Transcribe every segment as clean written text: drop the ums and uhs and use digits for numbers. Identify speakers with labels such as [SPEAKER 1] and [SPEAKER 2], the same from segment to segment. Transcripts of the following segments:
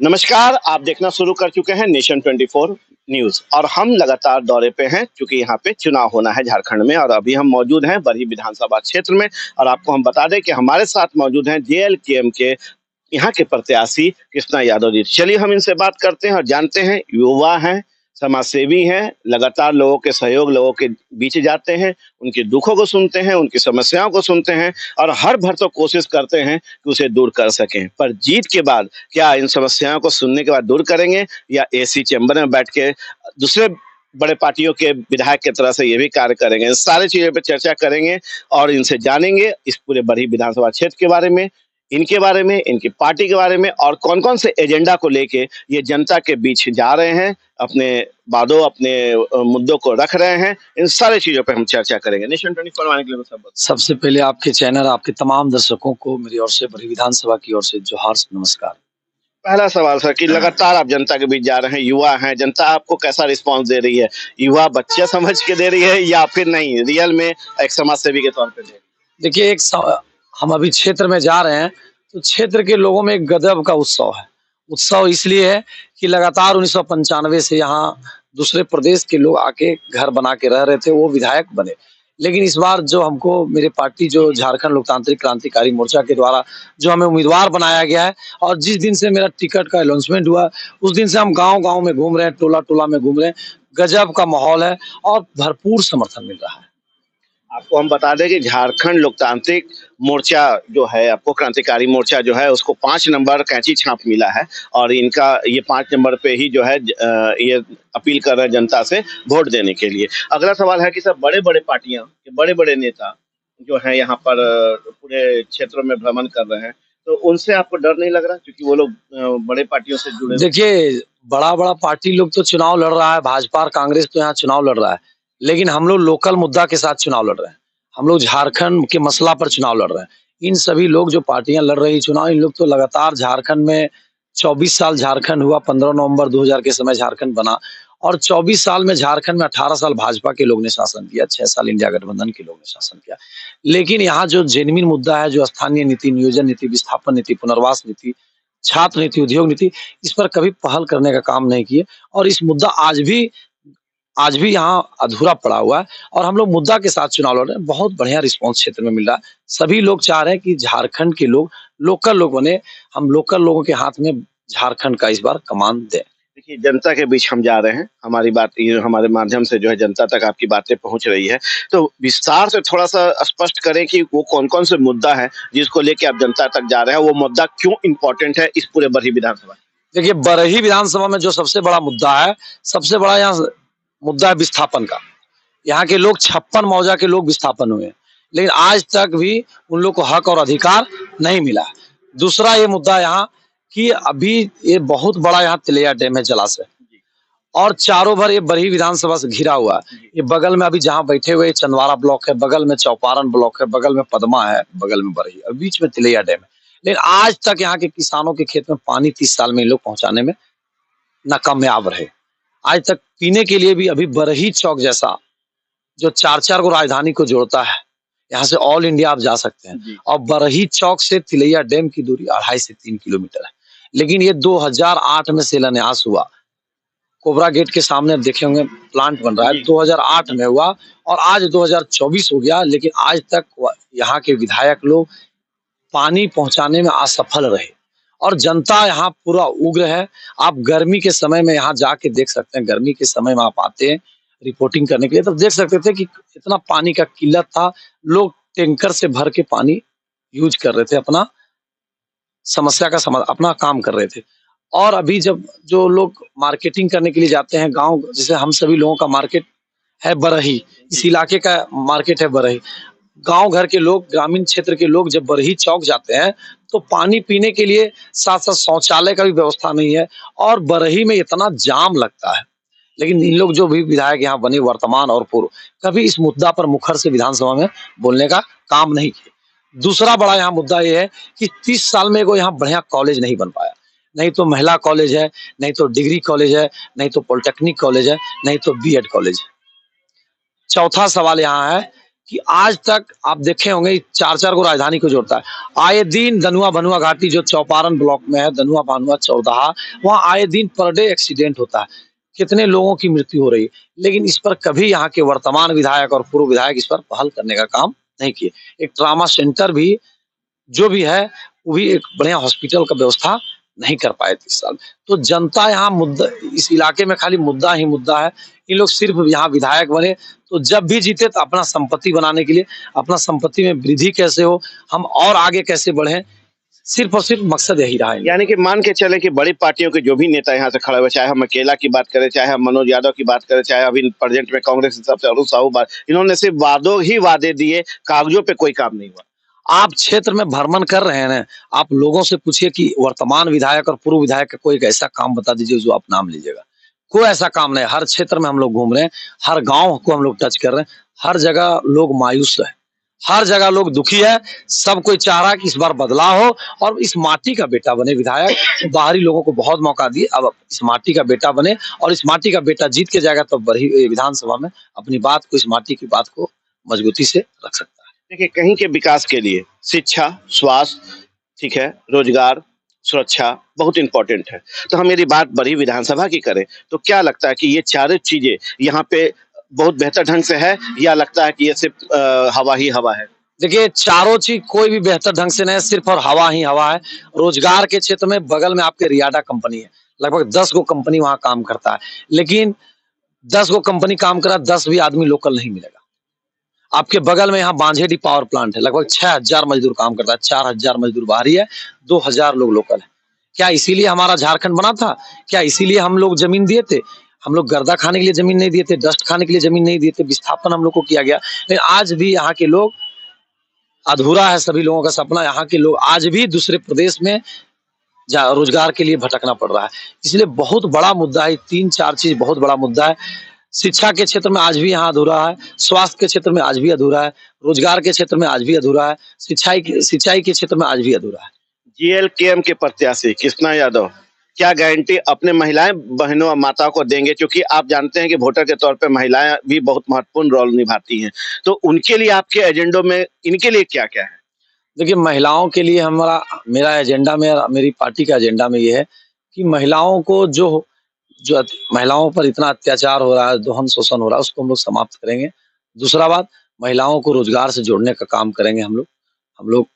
[SPEAKER 1] नमस्कार, आप देखना शुरू कर चुके हैं नेशन 24 न्यूज़ और हम लगातार दौरे पे हैं क्योंकि यहाँ पे चुनाव होना है झारखंड में और अभी हम मौजूद हैं बरही विधानसभा क्षेत्र में और आपको हम बता दें कि हमारे साथ मौजूद हैं जेएलकेएम के यहाँ के प्रत्याशी कृष्णा यादव जी। चलिए हम इनसे बात करते हैं और जानते हैं, युवा हैं, समाजसेवी हैं, लगातार लोगों के सहयोग, लोगों के बीच जाते हैं, उनके दुखों को सुनते हैं, उनकी समस्याओं को सुनते हैं और हर भरसक कोशिश करते हैं कि उसे दूर कर सकें। पर जीत के बाद क्या इन समस्याओं को सुनने के बाद दूर करेंगे या एसी चैम्बर में बैठ के दूसरे बड़े पार्टियों के विधायक की तरह से ये भी कार्य करेंगे? इन सारी चीज़ों पे चर्चा करेंगे और इनसे जानेंगे इस पूरे बरही विधानसभा क्षेत्र के बारे में, इनकी पार्टी के बारे में और कौन-कौन से एजेंडा को लेके ये जनता के बीच जा रहे हैं, अपने वादों, अपने मुद्दों को रख रहे हैं। इन सारी चीज़ों पे हम चर्चा करेंगे। नेशन 24 वाले के लिए सब
[SPEAKER 2] सबसे पहले आपके चैनल, आपके तमाम दर्शकों को मेरी ओर से बरही विधानसभा की ओर से जोहार, नमस्कार।
[SPEAKER 1] पहला सवाल सर कि लगातार आप जनता के बीच जा रहे हैं, युवा हैं, जनता आपको कैसा रिस्पॉन्स दे रही है? युवा बच्चे समझ के दे रही है या फिर नहीं, रियल में एक समाज सेवी के तौर पे दे रही है?
[SPEAKER 2] देखिए, हम अभी क्षेत्र में जा रहे हैं, तो क्षेत्र के लोगों में एक गजब का उत्सव है। उत्सव इसलिए है कि लगातार 1995 से यहाँ दूसरे प्रदेश के लोग आके घर बना के रह रहे थे, वो विधायक बने। लेकिन इस बार जो हमको मेरी पार्टी जो झारखंड लोकतांत्रिक क्रांतिकारी मोर्चा के द्वारा जो हमें उम्मीदवार बनाया गया है और जिस दिन से मेरा टिकट का अनाउंसमेंट हुआ, उस दिन से हम गाँव-गाँव में घूम रहे हैं, टोला-टोला में घूम रहे हैं। गजब का माहौल है और भरपूर समर्थन मिल रहा है।
[SPEAKER 1] आपको हम बता दें कि झारखंड लोकतांत्रिक मोर्चा जो है, आपको क्रांतिकारी मोर्चा जो है, उसको 5 नंबर कैंची छाप मिला है और इनका ये 5 नंबर पे ही जो है ये अपील कर रहे हैं जनता से वोट देने के लिए। अगला सवाल है कि सर बड़े-बड़े पार्टियां, बड़े-बड़े नेता जो हैं यहाँ पर पूरे क्षेत्रों में भ्रमण कर रहे हैं, तो उनसे आपको डर नहीं लग रहा? क्योंकि वो लोग बड़े पार्टियों से जुड़े हुए।
[SPEAKER 2] देखिए, बड़ा-बड़ा पार्टी लोग तो चुनाव लड़ रहा है, भाजपा और कांग्रेस तो यहाँ चुनाव लड़ रहा है। लेकिन हम लोग लोकल मुद्दा के साथ चुनाव लड़ रहे हैं। हम लोग झारखंड के मसला पर चुनाव लड़ रहे हैं। इन सभी लोग जो पार्टियां लड़ रही चुनाव, इन लोग तो लगातार झारखंड में 24 साल झारखंड हुआ, 15 नवंबर 2000 के समय झारखंड बना और 24 साल में झारखंड में 18 साल भाजपा के लोग ने शासन किया, 6 साल इंडिया गठबंधन के लोग ने शासन किया। लेकिन यहाँ जो जेन्युइन मुद्दा है, जो स्थानीय नीति, नियोजन नीति, विस्थापन नीति, पुनर्वास नीति, छात्र नीति, उद्योग नीति, इस पर कभी पहल करने का काम नहीं किए और इस मुद्दा आज भी यहाँ अधूरा पड़ा हुआ है और हम लोग मुद्दा के साथ चुनाव लड़ रहे हैं। बहुत बढ़िया रिस्पॉन्स क्षेत्र में मिल रहा है। सभी लोग चाह रहे हैं कि झारखंड के लोग लोकल लोग बने, हम लोकल लोगों के हाथ में झारखंड का इस बार कमान दें।
[SPEAKER 1] देखिए, जनता के बीच हम जा रहे हैं, हमारी बात ये हमारे माध्यम से जो है जनता तक आपकी बातें पहुंच रही है, तो विस्तार से थोड़ा-सा स्पष्ट करें कि वो कौन-कौन से मुद्दा है जिसको लेके आप जनता तक जा रहे हैं, वो मुद्दा क्यों इम्पोर्टेंट है इस पूरे बरही विधानसभा?
[SPEAKER 2] देखिए, बरही विधानसभा में जो सबसे बड़ा मुद्दा है, सबसे बड़ा यहाँ मुद्दा है विस्थापन का। यहाँ के लोग 56 मौजा के लोग विस्थापन हुए हैं, लेकिन आज तक भी उन लोग को हक और अधिकार नहीं मिला। दूसरा ये मुद्दा यहाँ कि अभी ये बहुत बड़ा यहाँ तिलैया डैम है जलाशय और चारों भर ये बरही विधानसभा से घिरा हुआ है। ये बगल में अभी जहाँ बैठे हुए चंदवारा ब्लॉक है, बगल में चौपारण ब्लॉक है, बगल में पदमा है, बगल में बरही और बीच में तिलैया डैम है। लेकिन आज तक यहाँ के किसानों के खेत में पानी 30 साल में इन लोग पहुंचाने में नाकामयाब रहे। आज तक पीने के लिए भी अभी बरही चौक जैसा जो 4-4 को राजधानी को जोड़ता है, यहाँ से ऑल इंडिया आप जा सकते हैं और बरही चौक से तिलैया डैम की दूरी 2.5 से 3 किलोमीटर है। लेकिन ये 2008 में शिलान्यास हुआ, कोबरा गेट के सामने आप देखे होंगे प्लांट बन रहा है, 2008 में हुआ और आज 2024 हो गया, लेकिन आज तक यहाँ के विधायक लोग पानी पहुंचाने में असफल रहे और जनता यहाँ पूरा उग्र है। आप गर्मी के समय में यहाँ जाके देख सकते हैं, गर्मी के समय में आप आते हैं रिपोर्टिंग करने के लिए, तब देख सकते थे कि इतना पानी का किल्लत था। लोग टैंकर से भर के पानी यूज कर रहे थे, अपना समस्या का अपना काम कर रहे थे। और अभी जब जो लोग मार्केटिंग करने के लिए जाते हैं गांव, जैसे हम सभी लोगों का मार्केट है बरही, इस इलाके का मार्केट है बरही। गांव घर के लोग, ग्रामीण क्षेत्र के लोग जब बरही चौक जाते हैं तो पानी पीने के लिए साथ साथ शौचालय का भी व्यवस्था नहीं है और बरही में इतना जाम लगता है। लेकिन इन लोग जो भी विधायक यहाँ बने वर्तमान और पूर्व, कभी इस मुद्दा पर मुखर से विधानसभा में बोलने का काम नहीं किए। दूसरा बड़ा यहाँ मुद्दा ये है कि 30 साल में कोई यहाँ बढ़िया कॉलेज नहीं बन पाया। नहीं तो महिला कॉलेज है, नहीं तो डिग्री कॉलेज है, नहीं तो पॉलिटेक्निक कॉलेज है, नहीं तो बीएड कॉलेज है। चौथा सवाल यहाँ है कि आज तक आप देखे होंगे 4-4 को राजधानी को जोड़ता है। आए दिन दनुआ भनुआ घाटी जो चौपारण ब्लॉक में है, दनुआ भानुआ चौराहा, वहाँ आए दिन पर डे एक्सीडेंट होता है। कितने लोगों की मृत्यु हो रही है। लेकिन इस पर कभी यहाँ के वर्तमान विधायक और पूर्व विधायक इस पर पहल करने का काम नहीं किए। एक ट्रॉमा सेंटर भी जो भी है, वो भी एक बढ़िया हॉस्पिटल का व्यवस्था नहीं कर पाए 30 साल। तो जनता यहाँ मुद्दा, इस इलाके में खाली मुद्दा ही मुद्दा है। ये लोग सिर्फ यहाँ विधायक बने तो जब भी जीते तो अपना संपत्ति बनाने के लिए, अपना संपत्ति में वृद्धि कैसे हो, हम और आगे कैसे बढ़े, सिर्फ और सिर्फ मकसद यही रहा है।
[SPEAKER 1] यानी कि मान के चले कि बड़ी पार्टियों के जो भी नेता यहाँ से खड़े हुए, चाहे हम अकेला की बात करें, चाहे हम मनोज यादव की बात करें, चाहे अभी प्रेजेंट में कांग्रेस की तरफ से अरुण साहू बात, इन्होंने सिर्फ वादों ही वादे दिए, कागजों पे कोई काम नहीं हुआ।
[SPEAKER 2] आप क्षेत्र में भ्रमण कर रहे हैं ना, आप लोगों से पूछिए कि वर्तमान विधायक और पूर्व विधायक का कोई एक ऐसा काम बता दीजिए जो आप नाम लीजिएगा। कोई ऐसा काम नहीं। हर क्षेत्र में हम लोग घूम रहे हैं, हर गांव को हम लोग टच कर रहे हैं, हर जगह लोग मायूस है, हर जगह लोग दुखी है। सब कोई चाह रहा है कि इस बार बदलाव हो और इस माटी का बेटा बने विधायक। बाहरी लोगों को बहुत मौका दिए, अब इस माटी का बेटा बने और इस माटी का बेटा जीत के जाएगा तो बड़ी विधानसभा में अपनी बात को, इस माटी की बात को मजबूती से रख सकता है।
[SPEAKER 1] देखिए, कहीं के विकास के लिए शिक्षा, स्वास्थ्य, ठीक है, रोजगार, सुरक्षा बहुत इंपॉर्टेंट है। तो हम यदि बात बड़ी विधानसभा की करें तो क्या लगता है कि ये चारों चीजें यहाँ पे बहुत बेहतर ढंग से है, या लगता है कि ये सिर्फ हवा ही हवा है?
[SPEAKER 2] देखिए, चारों चीज कोई भी बेहतर ढंग से नहीं है, सिर्फ और हवा ही हवा है। रोजगार के क्षेत्र में बगल में आपके रियाडा कंपनी है, लगभग 10 गो कंपनी वहां काम करता है, लेकिन 10 गो कंपनी काम करा, 10 भी आदमी लोकल नहीं मिलेगा। आपके बगल में यहाँ बांझेडी पावर प्लांट है, लगभग 6000 मजदूर काम करता है, 4000 मजदूर बाहरी है, 2000 लोग लोकल है। क्या इसीलिए हमारा झारखंड बना था? क्या इसीलिए हम लोग जमीन दिए थे? हम लोग गर्दा खाने के लिए जमीन नहीं दिए थे, डस्ट खाने के लिए जमीन नहीं दिए थे, विस्थापन हम लोग को किया गया। लेकिन आज भी यहाँ के लोग, अधूरा है सभी लोगों का सपना, यहाँ के लोग आज भी दूसरे प्रदेश में रोजगार के लिए भटकना पड़ रहा है। इसलिए बहुत बड़ा मुद्दा है, 3-4 चीज बहुत बड़ा मुद्दा है। शिक्षा के क्षेत्र में आज भी यहाँ अधूरा है, स्वास्थ्य के क्षेत्र में आज भी अधूरा है, रोजगार के क्षेत्र में आज भी अधूरा है, सिंचाई के क्षेत्र में आज भी अधूरा है।
[SPEAKER 1] जीएलकेएम के प्रत्याशी कृष्णा यादव क्या गारंटी अपने महिलाएं बहनों और माताओं को देंगे, क्योंकि आप जानते हैं कि वोटर के तौर पे महिलाएं भी बहुत महत्वपूर्ण रोल निभाती हैं, तो उनके लिए आपके एजेंडों में इनके लिए क्या क्या है?
[SPEAKER 2] देखिए, महिलाओं के लिए मेरा एजेंडा में, मेरी पार्टी का एजेंडा में ये है कि महिलाओं को जो जो महिलाओं पर इतना अत्याचार हो रहा है, दोहन शोषण हो रहा है, उसको हम लोग समाप्त करेंगे। दूसरा बात, महिलाओं को रोजगार से जोड़ने का काम करेंगे हम लोग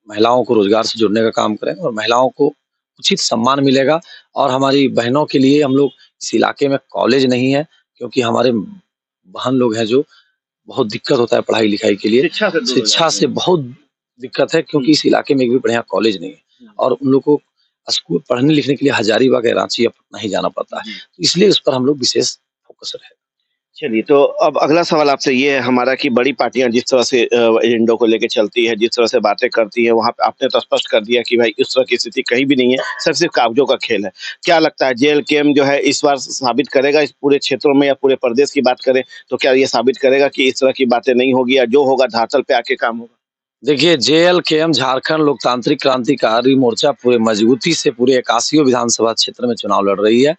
[SPEAKER 2] महिलाओं को रोजगार से जोड़ने का काम करेंगे और महिलाओं को उचित सम्मान मिलेगा। और हमारी बहनों के लिए हम लोग, इस इलाके में कॉलेज नहीं है, क्योंकि हमारे बहन लोग हैं जो बहुत दिक्कत होता है पढ़ाई लिखाई के लिए, शिक्षा से बहुत दिक्कत है, क्योंकि इस इलाके में एक भी बढ़िया कॉलेज नहीं है और उन लोग को स्कूल पढ़ने लिखने के लिए हजारीबाग, रांची या पटना ही जाना पड़ता है। तो इसलिए उस पर हम लोग विशेष फोकस रहे।
[SPEAKER 1] चलिए, तो अब अगला सवाल आपसे ये है हमारा कि बड़ी पार्टियां जिस तरह से एजेंडों को लेके चलती है, जिस तरह से बातें करती है, वहां पे आपने तो स्पष्ट कर दिया कि भाई इस तरह की स्थिति कहीं भी नहीं है, सिर्फ कागजों का खेल है। क्या लगता है जेएलकेएम जो है इस बार साबित करेगा, इस पूरे क्षेत्रों में या पूरे प्रदेश की बात करें तो क्या ये साबित करेगा कि इस तरह की बातें नहीं होगी, या जो होगा धरातल पे आके काम होगा?
[SPEAKER 2] देखिए, जेएलकेएम झारखंड लोकतांत्रिक क्रांतिकारी मोर्चा पूरे मजबूती से पूरे 81 विधानसभा क्षेत्र में चुनाव लड़ रही है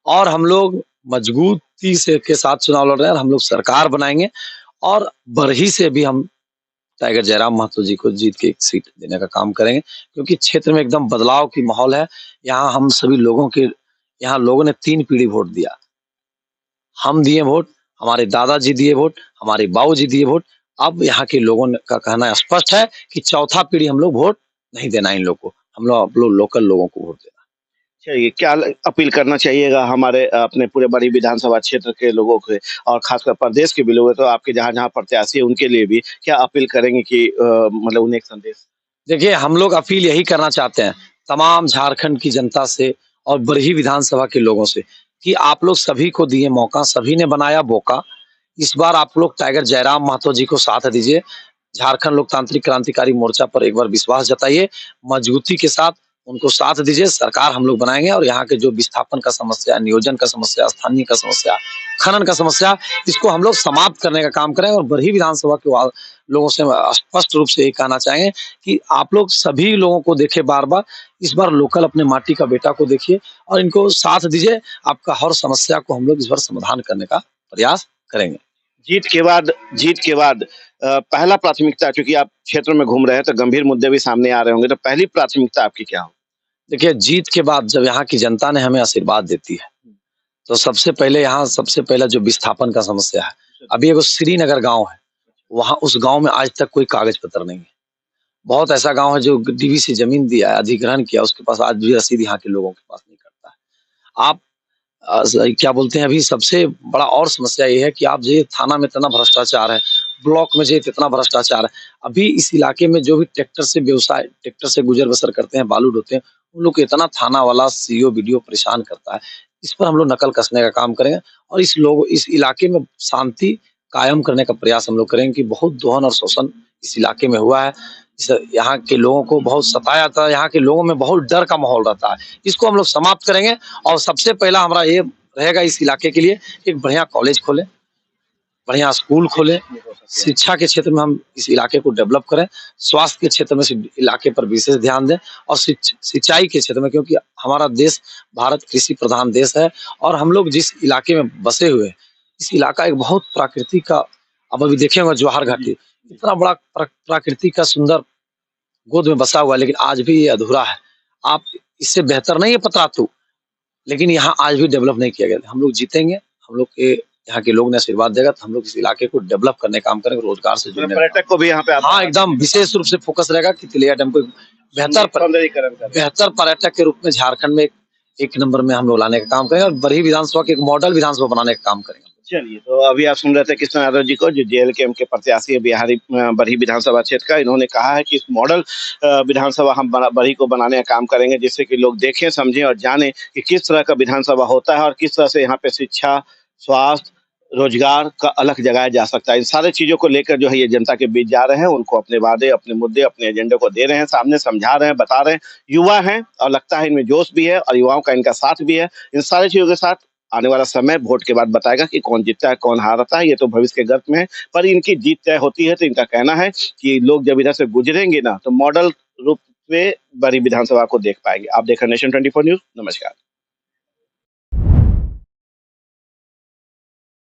[SPEAKER 2] और हम लोग मजबूती से के साथ चुनाव लड़ रहे हैं और हम लोग सरकार बनाएंगे और बरही से भी हम टाइगर जयराम महतो जी को जीत के एक सीट देने का काम करेंगे, क्योंकि क्षेत्र में एकदम बदलाव की माहौल है। यहाँ हम सभी लोगों के, यहाँ लोगों ने 3 पीढ़ी वोट दिया। हम दिए वोट, हमारे दादाजी दिए वोट, हमारे बाबूजी दिए वोट। अब यहाँ के लोगों का कहना स्पष्ट है कि चौथा पीढ़ी हम लोग वोट नहीं देना इन लोग को, हम लोग लोकल लोगों को वोट देना।
[SPEAKER 1] चाहिए क्या अपील करना चाहिएगा हमारे अपने पूरे बड़ी विधानसभा क्षेत्र के लोगों को, और खासकर प्रदेश के भी लोग हैं, तो आपके जहाँ जहाँ प्रत्याशी है उनके लिए भी क्या अपील करेंगे कि मतलब उन्हें एक संदेश?
[SPEAKER 2] देखिए, हम लोग अपील यही करना चाहते हैं तमाम झारखंड की जनता से और बरही विधानसभा के लोगों से कि आप लोग सभी को दिए मौका, सभी ने बनाया बोका। इस बार आप लोग टाइगर जयराम महतो जी को साथ दीजिए। झारखंड लोकतांत्रिक क्रांतिकारी मोर्चा पर एक बार विश्वास जताइए, मजबूती के साथ उनको साथ दीजिए। सरकार हम लोग बनाएंगे और यहाँ के जो विस्थापन का समस्या, नियोजन का समस्या, स्थानीय का समस्या, खनन का समस्या, इसको हम लोग समाप्त करने का काम करें। और बरही विधानसभा के लोगों से स्पष्ट रूप से ये कहना चाहेंगे कि आप लोग सभी लोगों को देखे बार बार, इस बार लोकल अपने माटी का बेटा को देखिए और इनको साथ दीजिए। आपका हर समस्या को हम लोग इस बार समाधान करने का प्रयास करेंगे।
[SPEAKER 1] जीत के बाद पहला प्राथमिकता, चूंकि आप क्षेत्र में घूम रहे हैं तो गंभीर मुद्दे भी सामने आ रहे होंगे, तो पहली प्राथमिकता आपकी क्या हो?
[SPEAKER 2] देखिए, जीत के बाद जब यहाँ की जनता ने हमें आशीर्वाद देती है, तो सबसे पहले यहाँ सबसे पहला जो विस्थापन का समस्या है, अभी एगो श्रीनगर गाँव है, वहाँ उस गाँव में आज तक कोई कागज पत्र नहीं है। बहुत ऐसा गाँव है जो डीवी से जमीन दिया है, अधिग्रहण किया, उसके पास आज भी रसीद यहाँ के लोगों के पास नहीं करता है। आप क्या बोलते हैं, अभी सबसे बड़ा और समस्या ये है कि आप ये थाना में इतना भ्रष्टाचार है, ब्लॉक में जो इतना भ्रष्टाचार है। अभी इस इलाके में जो भी ट्रैक्टर से गुजर बसर करते हैं, बालू ढोते हैं, उन लोग को इतना थाना वाला सीओ वीडियो परेशान करता है। इस पर हम लोग नकल कसने का काम करेंगे और इस इलाके में शांति कायम करने का प्रयास हम लोग करेंगे कि बहुत दोहन और शोषण इस इलाके में हुआ है। यहाँ के लोगों को बहुत सताया जाता है, यहाँ के लोगों में बहुत डर का माहौल रहता है। इसको हम लोग समाप्त करेंगे और सबसे पहला हमारा ये रहेगा इस इलाके के लिए एक बढ़िया कॉलेज खोलें, बढ़िया स्कूल खोलें, शिक्षा के क्षेत्र में हम इस इलाके को डेवलप करें, स्वास्थ्य के क्षेत्र में इस इलाके पर विशेष ध्यान दें और सिंचाई के क्षेत्र में, क्योंकि हमारा देश भारत कृषि प्रधान देश है और हम लोग जिस इलाके में बसे हुए हैं, इस इलाका एक बहुत प्राकृतिक का, अब अभी देखे होंगे जवाहर घाटी, इतना बड़ा प्रकृति का सुंदर गोद में बसा हुआ है, लेकिन आज भी ये अधूरा है। आप इससे बेहतर नहीं है पतरातू, लेकिन यहाँ आज भी डेवलप नहीं किया गया। हम लोग जीतेंगे, हम लोग के यहाँ के लोग ने आशीर्वाद देगा, तो हम लोग इस इलाके को डेवलप करने का काम करेंगे, रोजगार से जुड़ने का।
[SPEAKER 1] पर्यटक को भी यहाँ पे
[SPEAKER 2] हाँ, एकदम विशेष रूप से फोकस रहेगा कि तिलैया डैम को बेहतर पर्यटक के रूप में झारखंड में एक नंबर में हम लोग लाने का काम करेंगे और बरही विधानसभा के एक मॉडल विधानसभा बनाने का काम करेंगे।
[SPEAKER 1] चलिए, तो अभी आप सुन रहे थे कृष्ण यादव जी को, जो जेएलकेएम के प्रत्याशी है बरही विधानसभा क्षेत्र का। इन्होंने कहा है कि इस मॉडल विधानसभा हम बरही को बनाने का काम करेंगे, जिससे कि लोग देखें, समझें और जानें कि किस तरह का विधानसभा होता है और किस तरह से यहाँ पे शिक्षा, स्वास्थ्य, रोजगार का अलग जगाया जा सकता है। इन सारी चीजों को लेकर जो है ये जनता के बीच जा रहे हैं, उनको अपने वादे, अपने मुद्दे, अपने एजेंडे को दे रहे हैं, सामने समझा रहे हैं, बता रहे हैं। युवा हैं और लगता है इनमें जोश भी है और युवाओं का इनका साथ भी है। इन सारी चीजों के साथ आने वाला समय वोट के बाद बताएगा कि कौन जीतता है, कौन हारता है। ये तो भविष्य के गर्त में है, पर इनकी जीत तय होती है। तो इनका कहना है कि लोग जब इधर से गुजरेंगे ना, तो मॉडल रूप में बड़ी विधानसभा को देख पाएंगे। आप देख रहे हैं नेशन 24 न्यूज। नमस्कार।